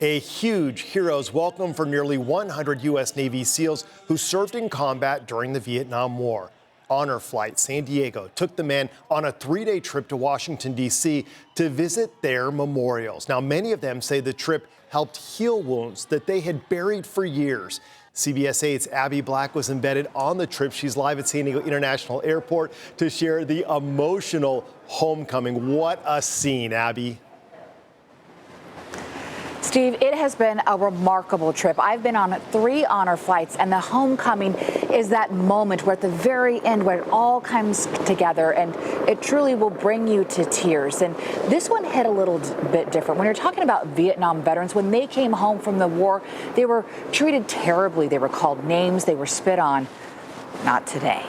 A huge hero's welcome for nearly 100 U.S. Navy SEALs who served in combat during the Vietnam War. Honor Flight San Diego took the men on a 3-day trip to Washington, D.C. to visit their memorials. Now, many of them say the trip helped heal wounds that they had buried for years. CBS 8's Abby Black was embedded on the trip. She's live at San Diego International Airport to share the emotional homecoming. What a scene, Abby. Steve, it has been a remarkable trip. I've been on 3 honor flights, and the homecoming is that moment where at the very end where it all comes together, and it truly will bring you to tears. And this one hit a little bit different. When you're talking about Vietnam veterans, when they came home from the war, they were treated terribly. They were called names. They were spit on. Not today.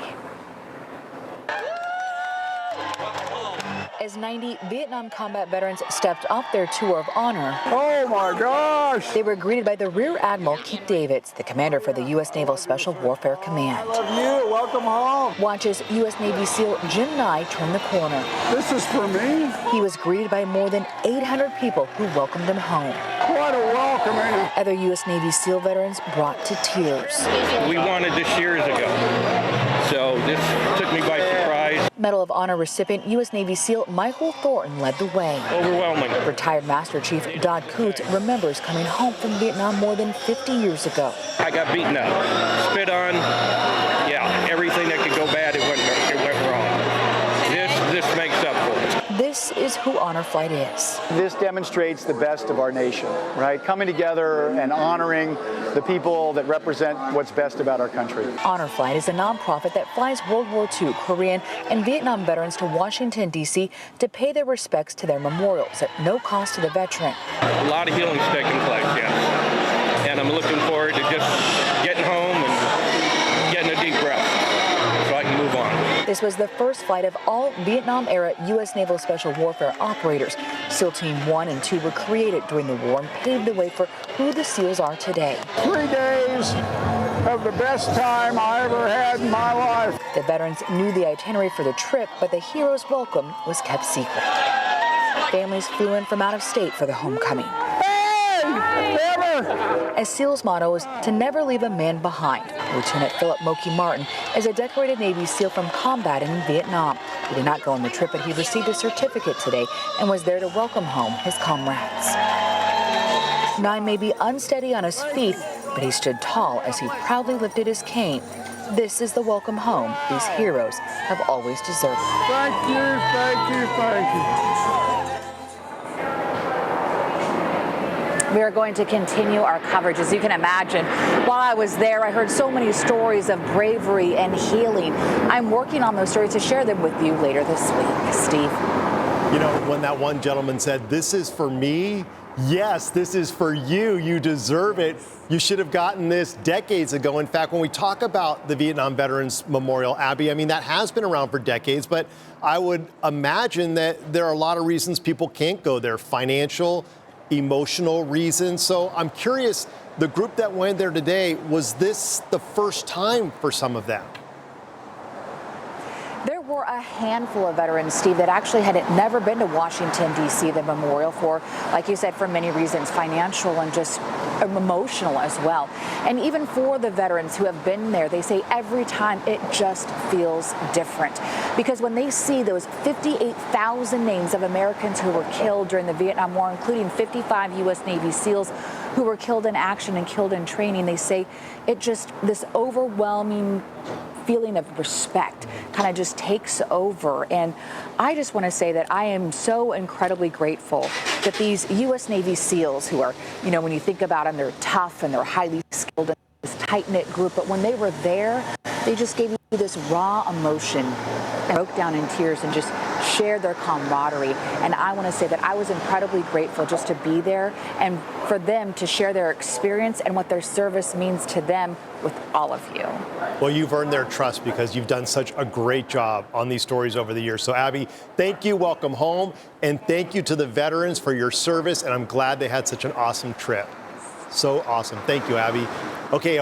As 90 Vietnam combat veterans stepped off their tour of honor. Oh my gosh! They were greeted by the Rear Admiral Keith Davids, the commander for the U.S. Naval Special Warfare Command. I love you. Welcome home. Watch as U.S. Navy SEAL Jim Nye turn the corner. This is for me. He was greeted by more than 800 people who welcomed him home. What a welcoming. Other U.S. Navy SEAL veterans brought to tears. We wanted this years ago, so this took me by surprise. Medal of Honor recipient U.S. Navy SEAL Michael Thornton led the way. Overwhelming. Retired Master Chief Dodd Coots remembers coming home from Vietnam more than 50 years ago. I got beaten up, spit on, yeah, everything that could go bad, it went wrong. This makes up for it. This is who Honor Flight is. This demonstrates the best of our nation, right? Coming together and honoring the people that represent what's best about our country. Honor Flight is a nonprofit that flies World War II, Korean, and Vietnam veterans to Washington, D.C. to pay their respects to their memorials at no cost to the veteran. A lot of healing's taking place, yes. And I'm looking forward to just getting home and getting a deep breath so I can move on. This was the first flight of all Vietnam-era U.S. Naval Special Warfare operators. SEAL Team 1 and 2 were created during the war and paved the way for who the SEALs are today. 3 days of the best time I ever had in my life. The veterans knew the itinerary for the trip, but the hero's welcome was kept secret. Families flew in from out of state for the homecoming. As SEAL's motto is to never leave a man behind. Lieutenant Philip Moki Martin is a decorated Navy SEAL from combat in Vietnam. He did not go on the trip, but he received a certificate today and was there to welcome home his comrades. Nye may be unsteady on his feet, but he stood tall as he proudly lifted his cane. This is the welcome home these heroes have always deserved. Thank you, thank you, thank you. We are going to continue our coverage. As you can imagine, while I was there, I heard so many stories of bravery and healing. I'm working on those stories to share them with you later this week. Steve. You know, when that one gentleman said, "This is for me," yes, this is for you. You deserve it. You should have gotten this decades ago. In fact, when we talk about the Vietnam Veterans Memorial, Abby, I mean, that has been around for decades, but I would imagine that there are a lot of reasons people can't go there, financial, emotional reasons. So I'm curious, the group that went there today, was this the first time for some of them? There were a handful of veterans, Steve, that actually had never been to Washington, D.C., the memorial for, like you said, for many reasons, financial and just emotional as well. And even for the veterans who have been there, they say every time it just feels different. Because when they see those 58,000 names of Americans who were killed during the Vietnam War, including 55 U.S. Navy SEALs who were killed in action and killed in training, they say it just, this overwhelming feeling of respect kind of just takes over. And I just want to say that I am so incredibly grateful that these U.S. Navy SEALs who are, you know, when you think about them, they're tough and they're highly skilled in this tight-knit group, but when they were there, they just gave you this raw emotion and broke down in tears and just shared their camaraderie. And I want to say that I was incredibly grateful just to be there and for them to share their experience and what their service means to them with all of you. Well, you've earned their trust because you've done such a great job on these stories over the years. So, Abby, thank you, welcome home, and thank you to the veterans for your service, and I'm glad they had such an awesome trip. So awesome. Thank you, Abby. Okay,